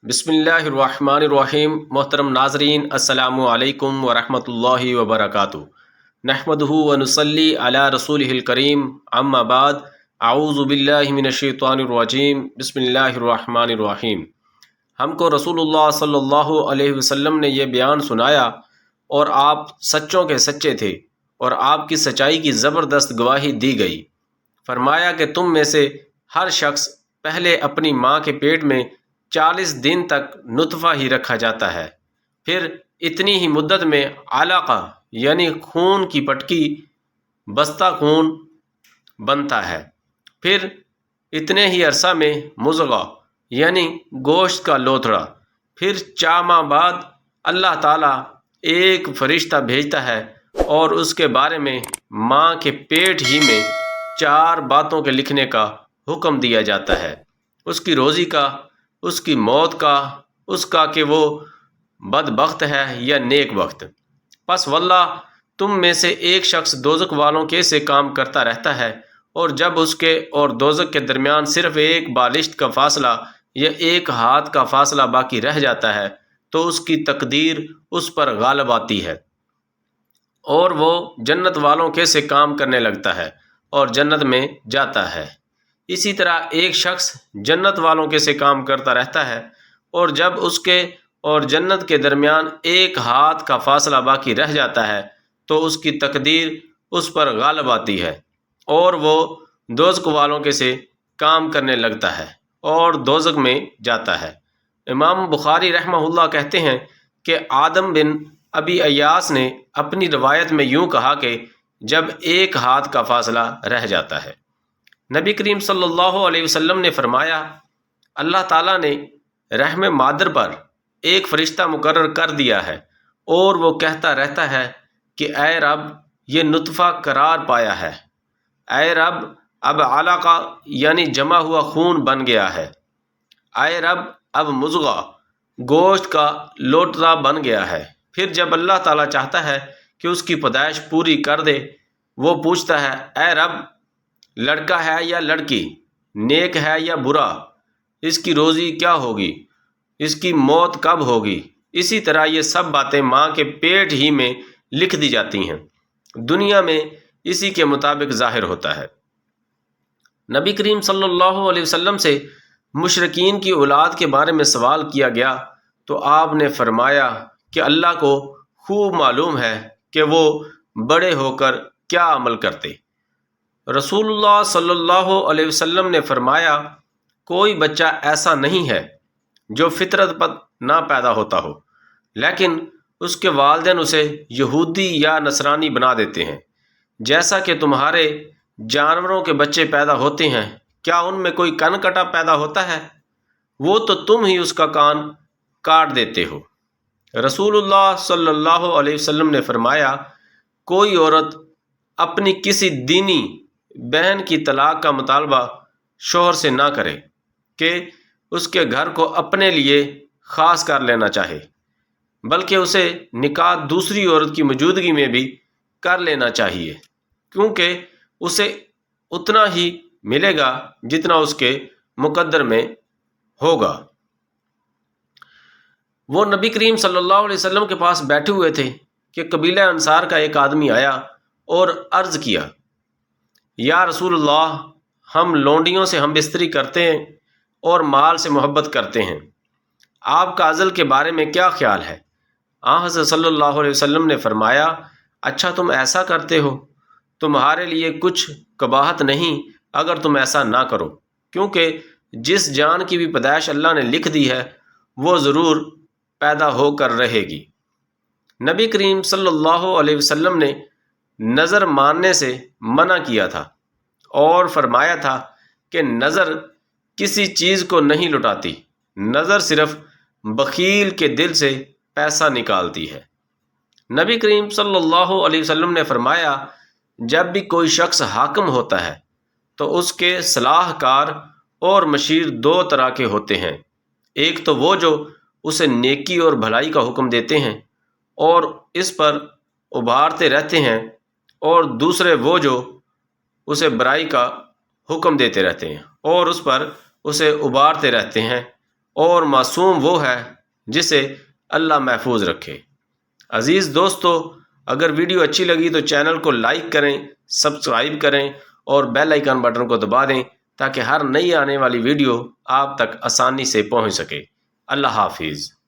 بسم اللہ الرحمن الرحیم۔ محترم ناظرین، السلام علیکم ورحمۃ اللہ وبرکاتہ۔ نحمدہ ونصلی علی رسولہ الکریم، اما بعد، اعوذ باللہ من الشیطان الرجیم، بسم اللہ الرحمن الرحیم۔ ہم کو رسول اللہ صلی اللہ علیہ وسلم نے یہ بیان سنایا اور آپ سچوں کے سچے تھے اور آپ کی سچائی کی زبردست گواہی دی گئی۔ فرمایا کہ تم میں سے ہر شخص پہلے اپنی ماں کے پیٹ میں 40 دن تک نطفہ ہی رکھا جاتا ہے، پھر اتنی ہی مدت میں علقہ یعنی خون کی پٹکی بستہ خون بنتا ہے، پھر اتنے ہی عرصہ میں مضغہ یعنی گوشت کا لوتھڑا، پھر 4 ماہ بعد اللہ تعالیٰ ایک فرشتہ بھیجتا ہے اور اس کے بارے میں ماں کے پیٹ ہی میں 4 باتوں کے لکھنے کا حکم دیا جاتا ہے: اس کی روزی کا، اس کی موت کا، اس کا کہ وہ بدبخت ہے یا نیک بخت۔ پس واللہ تم میں سے ایک شخص دوزخ والوں کے سے کام کرتا رہتا ہے، اور جب اس کے اور دوزخ کے درمیان صرف ایک بالشت کا فاصلہ یا ایک ہاتھ کا فاصلہ باقی رہ جاتا ہے تو اس کی تقدیر اس پر غالب آتی ہے اور وہ جنت والوں کے سے کام کرنے لگتا ہے اور جنت میں جاتا ہے۔ اسی طرح ایک شخص جنت والوں کے سے کام کرتا رہتا ہے، اور جب اس کے اور جنت کے درمیان ایک ہاتھ کا فاصلہ باقی رہ جاتا ہے تو اس کی تقدیر اس پر غالب آتی ہے اور وہ دوزخ والوں کے سے کام کرنے لگتا ہے اور دوزخ میں جاتا ہے۔ امام بخاری رحمہ اللہ کہتے ہیں کہ آدم بن ابی ایاس نے اپنی روایت میں یوں کہا کہ جب ایک ہاتھ کا فاصلہ رہ جاتا ہے، نبی کریم صلی اللہ علیہ وسلم نے فرمایا، اللہ تعالیٰ نے رحم مادر پر ایک فرشتہ مقرر کر دیا ہے اور وہ کہتا رہتا ہے کہ اے رب، یہ نطفہ قرار پایا ہے، اے رب اب علقہ یعنی جمع ہوا خون بن گیا ہے، اے رب اب مضغہ گوشت کا لوتھڑا بن گیا ہے۔ پھر جب اللہ تعالیٰ چاہتا ہے کہ اس کی پیدائش پوری کر دے، وہ پوچھتا ہے، اے رب، لڑکا ہے یا لڑکی، نیک ہے یا برا، اس کی روزی کیا ہوگی، اس کی موت کب ہوگی۔ اسی طرح یہ سب باتیں ماں کے پیٹ ہی میں لکھ دی جاتی ہیں، دنیا میں اسی کے مطابق ظاہر ہوتا ہے۔ نبی کریم صلی اللہ علیہ وسلم سے مشرکین کی اولاد کے بارے میں سوال کیا گیا تو آپ نے فرمایا کہ اللہ کو خوب معلوم ہے کہ وہ بڑے ہو کر کیا عمل کرتے۔ رسول اللہ صلی اللہ علیہ وسلم نے فرمایا، کوئی بچہ ایسا نہیں ہے جو فطرت پر نہ پیدا ہوتا ہو، لیکن اس کے والدین اسے یہودی یا نصرانی بنا دیتے ہیں۔ جیسا کہ تمہارے جانوروں کے بچے پیدا ہوتے ہیں، کیا ان میں کوئی کن کٹا پیدا ہوتا ہے؟ وہ تو تم ہی اس کا کان کاٹ دیتے ہو۔ رسول اللہ صلی اللہ علیہ وسلم نے فرمایا، کوئی عورت اپنی کسی دینی بہن کی طلاق کا مطالبہ شوہر سے نہ کرے کہ اس کے گھر کو اپنے لیے خاص کر لینا چاہے، بلکہ اسے نکاح دوسری عورت کی موجودگی میں بھی کر لینا چاہیے، کیونکہ اسے اتنا ہی ملے گا جتنا اس کے مقدر میں ہوگا۔ وہ نبی کریم صلی اللہ علیہ وسلم کے پاس بیٹھے ہوئے تھے کہ قبیلہ انصار کا ایک آدمی آیا اور عرض کیا، یا رسول اللہ، ہم لونڈیوں سے ہم بستری کرتے ہیں اور مال سے محبت کرتے ہیں، آپ کا عزل کے بارے میں کیا خیال ہے؟ حضرت صلی اللہ علیہ وسلم نے فرمایا، اچھا تم ایسا کرتے ہو، تمہارے لیے کچھ قباحت نہیں اگر تم ایسا نہ کرو، کیونکہ جس جان کی بھی پیدائش اللہ نے لکھ دی ہے وہ ضرور پیدا ہو کر رہے گی۔ نبی کریم صلی اللہ علیہ وسلم نے نظر ماننے سے منع کیا تھا اور فرمایا تھا کہ نظر کسی چیز کو نہیں لٹاتی، نظر صرف بخیل کے دل سے پیسہ نکالتی ہے۔ نبی کریم صلی اللہ علیہ وسلم نے فرمایا، جب بھی کوئی شخص حاکم ہوتا ہے تو اس کے صلاح کار اور مشیر 2 طرح کے ہوتے ہیں، ایک تو وہ جو اسے نیکی اور بھلائی کا حکم دیتے ہیں اور اس پر ابھارتے رہتے ہیں، اور دوسرے وہ جو اسے برائی کا حکم دیتے رہتے ہیں اور اس پر اسے ابھارتے رہتے ہیں اور معصوم وہ ہے جسے اللہ محفوظ رکھے۔ عزیز دوستو، اگر ویڈیو اچھی لگی تو چینل کو لائک کریں، سبسکرائب کریں اور بیل آئیکن بٹن کو دبا دیں تاکہ ہر نئی آنے والی ویڈیو آپ تک آسانی سے پہنچ سکے۔ اللہ حافظ۔